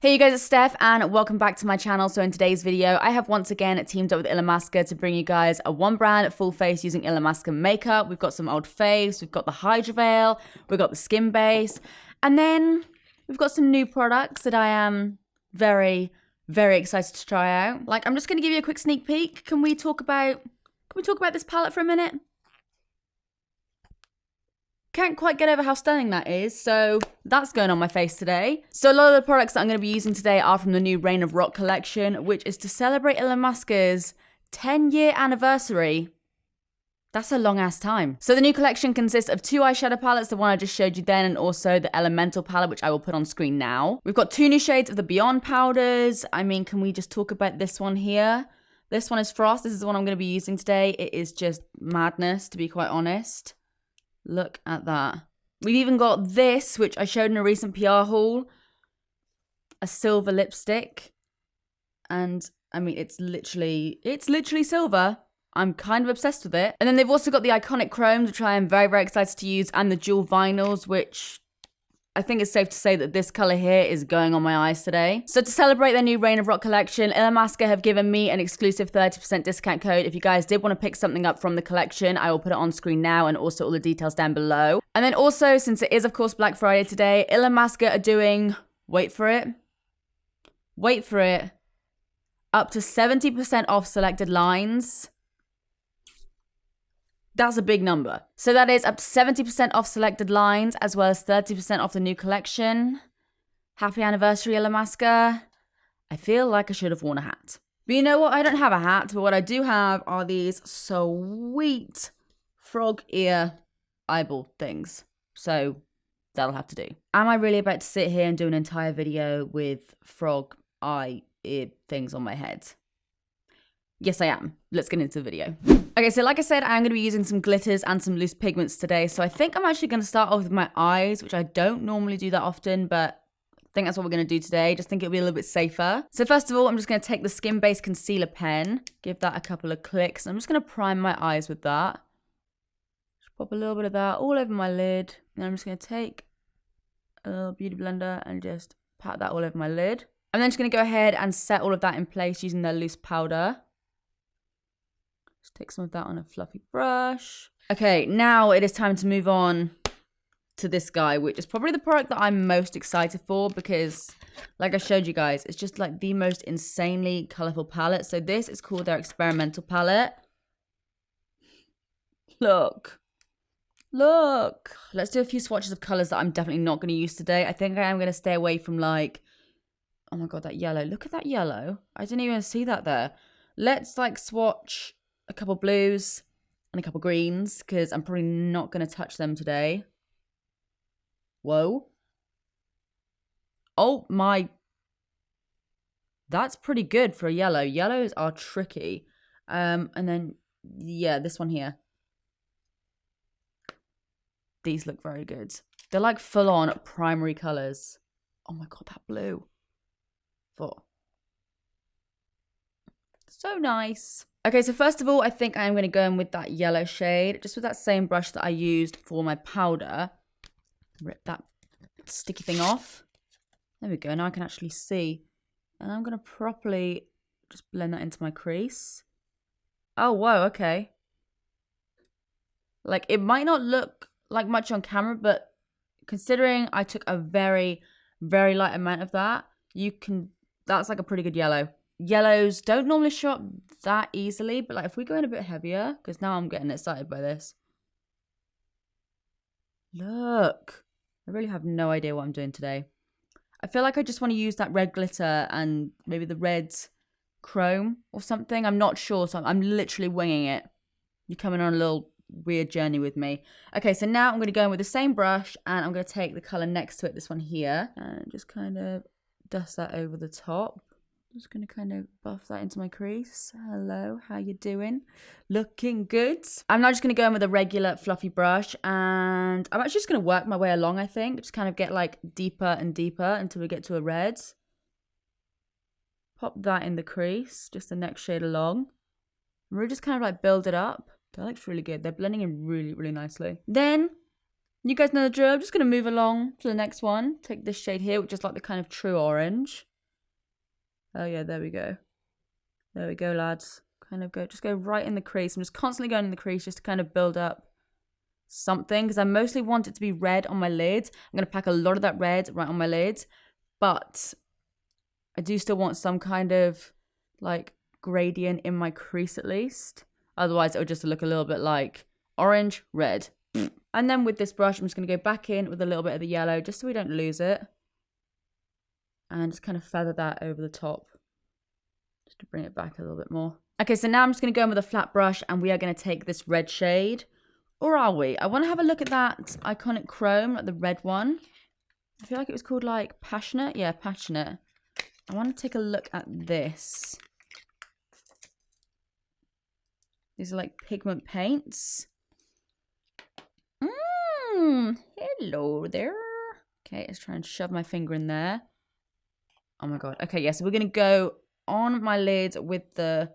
Hey you guys, it's Steph and welcome back to my channel. So in today's video, I have once again teamed up with ILLAMASQUA to bring you guys a one brand full face using ILLAMASQUA makeup. We've got some old faves, we've got the Hydra Veil, we've got the Skin Base, and then we've got some new products that I am very excited to try out. Like, I'm just gonna give you a quick sneak peek. Can we talk about this palette for a minute? Can't quite get over how stunning that is, so that's going on my face today. So a lot of the products that I'm going to be using today are from the new Reign of Rock collection, which is to celebrate ILLAMASQUA'S 10-year anniversary. That's a long ass time. So the new collection consists of 2 eyeshadow palettes, the one I just showed you then, and also the Elemental palette, which I will put on screen now. We've got 2 new shades of the Beyond powders. I mean, can we just talk about this one here? This one is Frost. This is the one I'm going to be using today. It is just madness, to be quite honest. Look at that. We've even got this, which I showed in a recent PR haul. A silver lipstick. And, I mean, it's literally silver. I'm kind of obsessed with it. And then they've also got the iconic chromes, which I am very excited to use, and the dual vinyls, which I think it's safe to say that this color here is going on my eyes today. So to celebrate their new Reign of Rock collection, ILLAMASQUA have given me an exclusive 30% discount code. If you guys did want to pick something up from the collection, I will put it on screen now and also all the details down below. And then also, since it is of course Black Friday today, ILLAMASQUA are doing, wait for it, up to 70% off selected lines. That's a big number. So that is up to 70% off selected lines, as well as 30% off the new collection. Happy anniversary, ILLAMASQUA. I feel like I should have worn a hat. But you know what? I don't have a hat, but what I do have are these sweet frog ear eyeball things. So that'll have to do. Am I really about to sit here and do an entire video with frog eye ear things on my head? Yes, I am. Let's get into the video. Okay, so like I said, I'm going to be using some glitters and some loose pigments today. So I think I'm actually going to start off with my eyes, which I don't normally do that often, but I think that's what we're going to do today. Just think it'll be a little bit safer. So first of all, I'm just going to take the Skin Base Concealer pen, give that a couple of clicks. I'm just going to prime my eyes with that. Just pop a little bit of that all over my lid. And I'm just going to take a little beauty blender and just pat that all over my lid. I'm then just going to go ahead and set all of that in place using the loose powder. Just take some of that on a fluffy brush. Okay, now it is time to move on to this guy, which is probably the product that I'm most excited for because, like I showed you guys, it's just like the most insanely colorful palette. So this is called their Experimental palette. Look. Let's do a few swatches of colors that I'm definitely not going to use today. I think I am going to stay away from like, oh my god, that yellow. Look at that yellow. I didn't even see that there. Let's like swatch a couple blues and a couple greens because I'm probably not going to touch them today. Whoa. Oh my. That's pretty good for a yellow. Yellows are tricky. And then, yeah, this one here. These look very good. They're like full on primary colors. Oh my god, that blue. So nice. Okay, so first of all, I think I'm going to go in with that yellow shade, just with that same brush that I used for my powder. Rip that sticky thing off. There we go, now I can actually see. And I'm going to properly just blend that into my crease. Oh, whoa, okay. Like, it might not look like much on camera, but considering I took a very light amount of that, that's like a pretty good yellow. Yellows don't normally show up that easily, but like if we go in a bit heavier, because now I'm getting excited by this. Look, I really have no idea what I'm doing today. I feel like I just want to use that red glitter and maybe the red chrome or something. I'm not sure, so I'm literally winging it. You're coming on a little weird journey with me. Okay, so now I'm going to go in with the same brush and I'm going to take the color next to it, this one here, and just kind of dust that over the top. Just going to kind of buff that into my crease. Hello, how you doing? Looking good. I'm now just going to go in with a regular fluffy brush and I'm actually just going to work my way along, I think. Just kind of get like deeper and deeper until we get to a red. Pop that in the crease, just the next shade along. And really just kind of like build it up. That looks really good. They're blending in really nicely. Then, you guys know the drill. I'm just going to move along to the next one. Take this shade here, which is like the kind of true orange. Oh yeah, there we go. There we go, lads. Kind of just go right in the crease. I'm just constantly going in the crease just to kind of build up something, because I mostly want it to be red on my lids. I'm going to pack a lot of that red right on my lids, but I do still want some kind of like gradient in my crease at least. Otherwise, it would just look a little bit like orange, red. And then with this brush, I'm just going to go back in with a little bit of the yellow just so we don't lose it. And just kind of feather that over the top just to bring it back a little bit more. Okay, so now I'm just going to go in with a flat brush and we are going to take this red shade. Or are we? I want to have a look at that iconic chrome, like the red one. I feel like it was called like Passionate. Yeah, Passionate. I want to take a look at this. These are like pigment paints. Hello there. Okay, let's try and shove my finger in there. Oh my god. Okay, yeah, so we're going to go on my lid with the...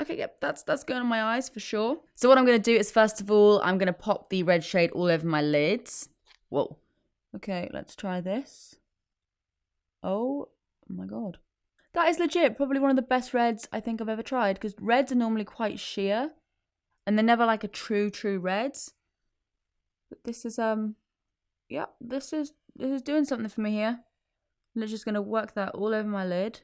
Okay, yep, that's going on my eyes for sure. So what I'm going to do is, first of all, I'm going to pop the red shade all over my lids. Whoa. Okay, let's try this. Oh my god. That is legit probably one of the best reds I think I've ever tried, because reds are normally quite sheer and they're never like a true red. But this is yeah, this is doing something for me here. I'm just going to work that all over my lid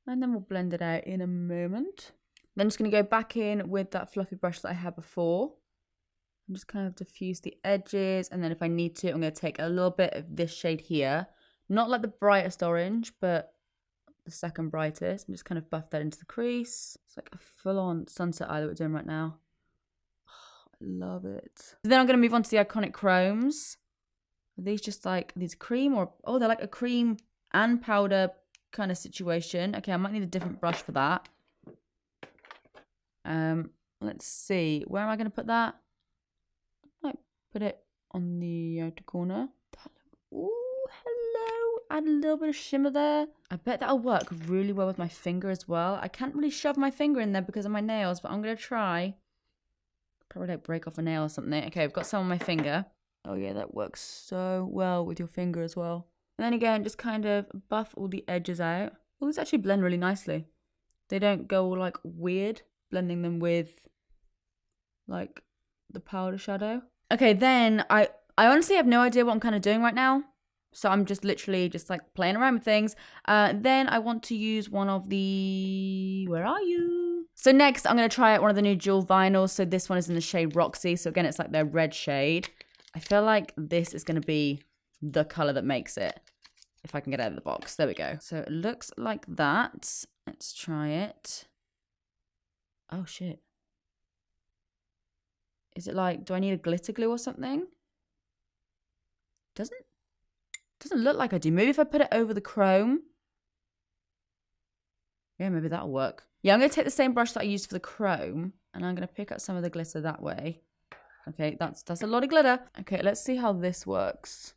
and then we'll blend it out in a moment. Then just going to go back in with that fluffy brush that I had before and just kind of diffuse the edges, and then if I need to, I'm going to take a little bit of this shade here, not like the brightest orange, but the second brightest, and just kind of buff that into the crease. It's like a full-on sunset eye that we're doing right now. Oh, I love it. So then I'm going to move on to the iconic chromes. Are these just like, these cream or, oh, they're like a cream and powder kind of situation. Okay, I might need a different brush for that. Let's see, where am I going to put that? I might put it on the outer corner. Ooh, hello. Add a little bit of shimmer there. I bet that'll work really well with my finger as well. I can't really shove my finger in there because of my nails, but I'm going to try. Probably like break off a nail or something. Okay, I've got some on my finger. Oh yeah, that works so well with your finger as well. And then again, just kind of buff all the edges out. Oh, these actually blend really nicely. They don't go all like weird, blending them with like the powder shadow. Okay, then I honestly have no idea what I'm kind of doing right now. So I'm just literally just like playing around with things. Then I want to use one of the, where are you? So next I'm going to try out one of the new Jewel vinyls. So this one is in the shade Roxy. So again, it's like their red shade. I feel like this is going to be the color that makes it, if I can get it out of the box. There we go. So it looks like that. Let's try it. Oh shit. Is it like, do I need a glitter glue or something? Doesn't look like I do. Maybe if I put it over the chrome. Yeah, maybe that'll work. Yeah, I'm going to take the same brush that I used for the chrome, and I'm going to pick up some of the glitter that way. Okay, that's a lot of glitter. Okay, let's see how this works.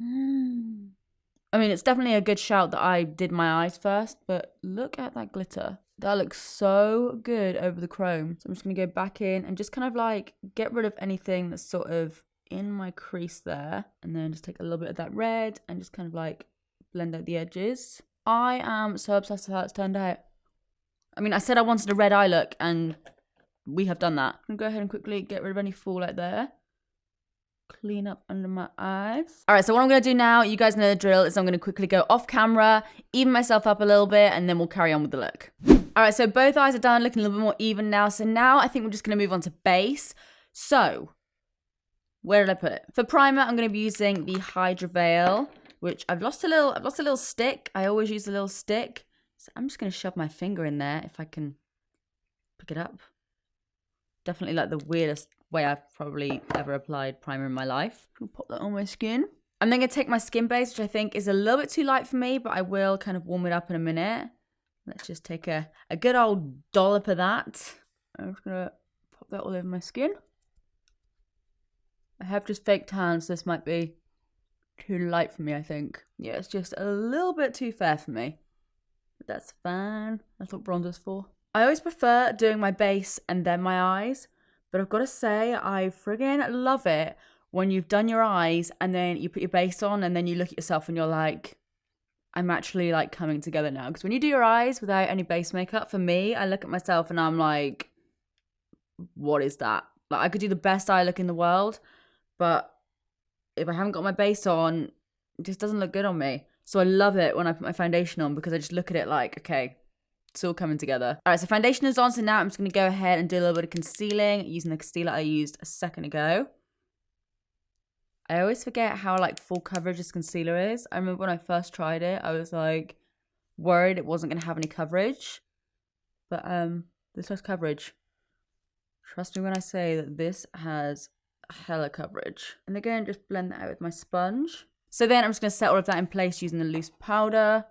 I mean, it's definitely a good shout that I did my eyes first, but look at that glitter. That looks so good over the chrome. So I'm just going to go back in and just kind of like get rid of anything that's sort of in my crease there. And then just take a little bit of that red and just kind of like blend out the edges. I am so obsessed with how it's turned out. I mean, I said I wanted a red eye look and we have done that. I'm going to go ahead and quickly get rid of any fallout there. Clean up under my eyes. All right, so what I'm going to do now, you guys know the drill, is I'm going to quickly go off camera, even myself up a little bit, and then we'll carry on with the look. All right, so both eyes are done, looking a little bit more even now. So now I think we're just going to move on to base. So where did I put it? For primer, I'm going to be using the Hydra Veil, which I've lost a little stick. I always use a little stick. So I'm just going to shove my finger in there if I can pick it up. Definitely like the weirdest way I've probably ever applied primer in my life. I'll pop that on my skin. I'm then going to take my skin base, which I think is a little bit too light for me, but I will kind of warm it up in a minute. Let's just take a good old dollop of that. I'm just going to pop that all over my skin. I have just fake tan, so this might be too light for me, I think. Yeah, it's just a little bit too fair for me. But that's fine. That's what bronzer's for. I always prefer doing my base and then my eyes. But I've got to say, I friggin' love it when you've done your eyes and then you put your base on and then you look at yourself and you're like, I'm actually like coming together now. Because when you do your eyes without any base makeup, for me, I look at myself and I'm like, what is that? Like I could do the best eye look in the world, but if I haven't got my base on, it just doesn't look good on me. So I love it when I put my foundation on because I just look at it like, okay, it's all coming together. All right, so foundation is on. So now I'm just going to go ahead and do a little bit of concealing using the concealer I used a second ago. I always forget how like full coverage this concealer is. I remember when I first tried it, I was like worried it wasn't going to have any coverage. But this has coverage. Trust me when I say that this has hella coverage. And again, just blend that out with my sponge. So then I'm just going to set all of that in place using the loose powder.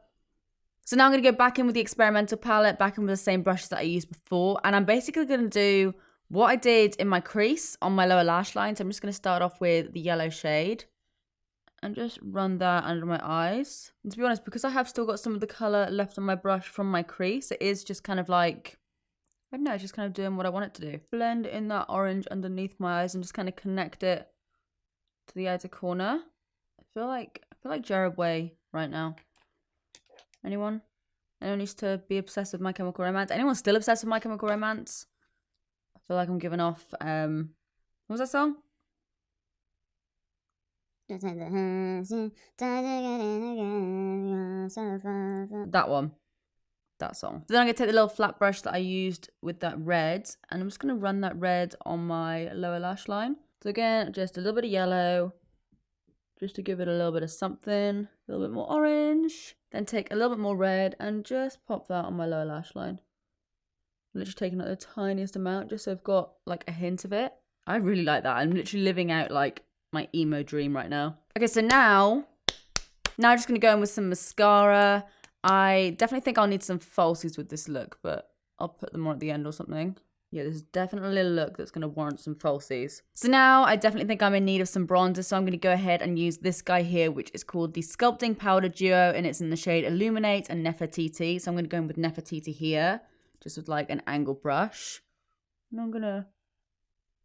So now I'm going to go back in with the experimental palette, back in with the same brushes that I used before. And I'm basically going to do what I did in my crease on my lower lash line. So I'm just going to start off with the yellow shade and just run that under my eyes. And to be honest, because I have still got some of the colour left on my brush from my crease, it is just kind of like, I don't know, it's just kind of doing what I want it to do. Blend in that orange underneath my eyes and just kind of connect it to the outer corner. I feel like Jared Way right now. Anyone? Anyone used to be obsessed with My Chemical Romance? Anyone still obsessed with My Chemical Romance? I feel like I'm giving off, what was that song? That one. That song. So then I'm going to take the little flat brush that I used with that red, and I'm just going to run that red on my lower lash line. So again, just a little bit of yellow, just to give it a little bit of something, a little bit more orange. Then take a little bit more red and just pop that on my lower lash line. I'm literally taking like the tiniest amount just so I've got like a hint of it. I really like that. I'm literally living out like my emo dream right now. Okay, so now I'm just going to go in with some mascara. I definitely think I'll need some falsies with this look, but I'll put them on at the end or something. Yeah, this is definitely a look that's going to warrant some falsies. So now I definitely think I'm in need of some bronzer, so I'm going to go ahead and use this guy here, which is called the Sculpting Powder Duo, and it's in the shade Illuminate and Nefertiti. So I'm going to go in with Nefertiti here, just with like an angle brush. And I'm going to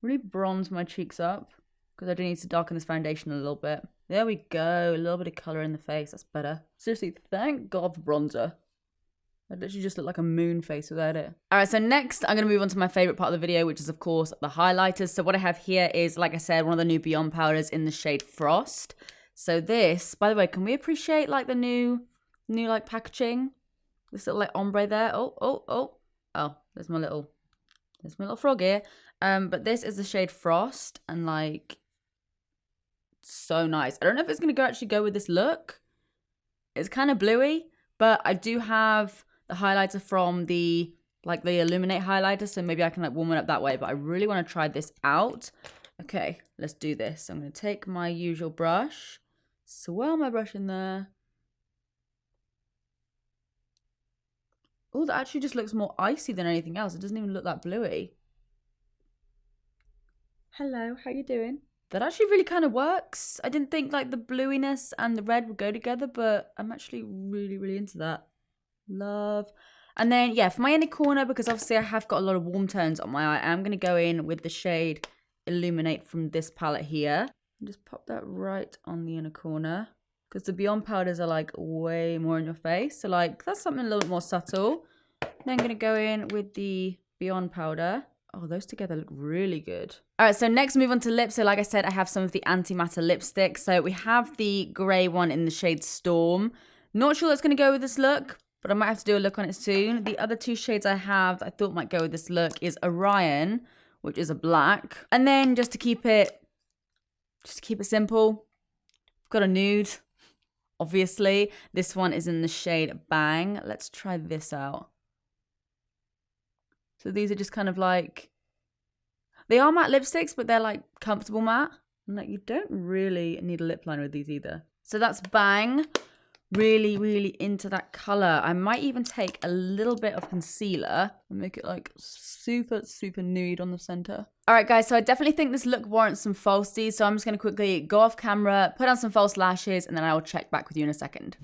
really bronze my cheeks up, because I do need to darken this foundation a little bit. There we go, a little bit of colour in the face, that's better. Seriously, thank God for bronzer. I literally just look like a moon face without it. Alright, so next I'm going to move on to my favourite part of the video, which is of course the highlighters. So what I have here is, like I said, one of the new Beyond powders in the shade Frost. So this, by the way, can we appreciate like the new like packaging? This little like ombre there. Oh, there's my little frog here. But this is the shade Frost, and like, so nice. I don't know if it's going to actually go with this look. It's kind of bluey, but I do have the highlighter from the Illuminate highlighter, so maybe I can like warm it up that way, but I really want to try this out. Okay, let's do this. I'm going to take my usual brush, swirl my brush in there. Oh, that actually just looks more icy than anything else. It doesn't even look that bluey. Hello, how you doing? That actually really kind of works. I didn't think like the bluiness and the red would go together, but I'm actually really, really into that. Love. And then, yeah, for my inner corner, because obviously I have got a lot of warm tones on my eye, I'm going to go in with the shade Illuminate from this palette here. And just pop that right on the inner corner. Because the Beyond powders are like way more in your face. So like, that's something a little bit more subtle. Then I'm going to go in with the Beyond powder. Oh, those together look really good. All right, so next move on to lips. So like I said, I have some of the antimatter lipstick. So we have the grey one in the shade Storm. Not sure that's going to go with this look, but I might have to do a look on it soon. The other two shades I have that I thought might go with this look is Orion, which is a black. And then just to keep it simple, I've got a nude, obviously. This one is in the shade Bang. Let's try this out. So these are just kind of like, they are matte lipsticks, but they're like comfortable matte. And like, you don't really need a lip liner with these either. So that's Bang. Really, really into that colour. I might even take a little bit of concealer and make it like super, super nude on the centre. All right, guys, so I definitely think this look warrants some falsies. So I'm just going to quickly go off camera, put on some false lashes, and then I will check back with you in a second.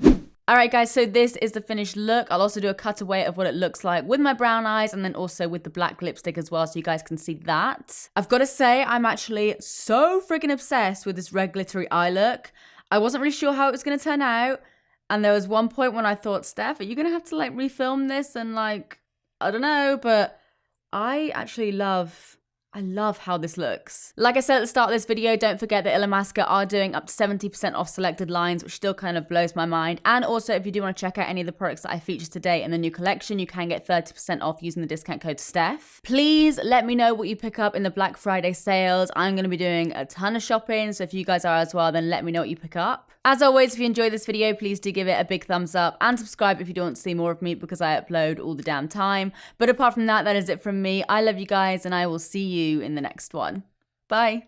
Alright guys, so this is the finished look. I'll also do a cutaway of what it looks like with my brown eyes and then also with the black lipstick as well, so you guys can see that. I've got to say, I'm actually so freaking obsessed with this red glittery eye look. I wasn't really sure how it was going to turn out, and there was one point when I thought, Steph, are you going to have to like refilm this and like, I don't know, but I actually love how this looks. Like I said at the start of this video, don't forget that ILLAMASQUA are doing up to 70% off selected lines, which still kind of blows my mind. And also, if you do want to check out any of the products that I featured today in the new collection, you can get 30% off using the discount code STEPH. Please let me know what you pick up in the Black Friday sales. I'm going to be doing a ton of shopping, so if you guys are as well, then let me know what you pick up. As always, if you enjoyed this video, please do give it a big thumbs up and subscribe if you don't want to see more of me, because I upload all the damn time. But apart from that, that is it from me. I love you guys, and I will see you in the next one. Bye.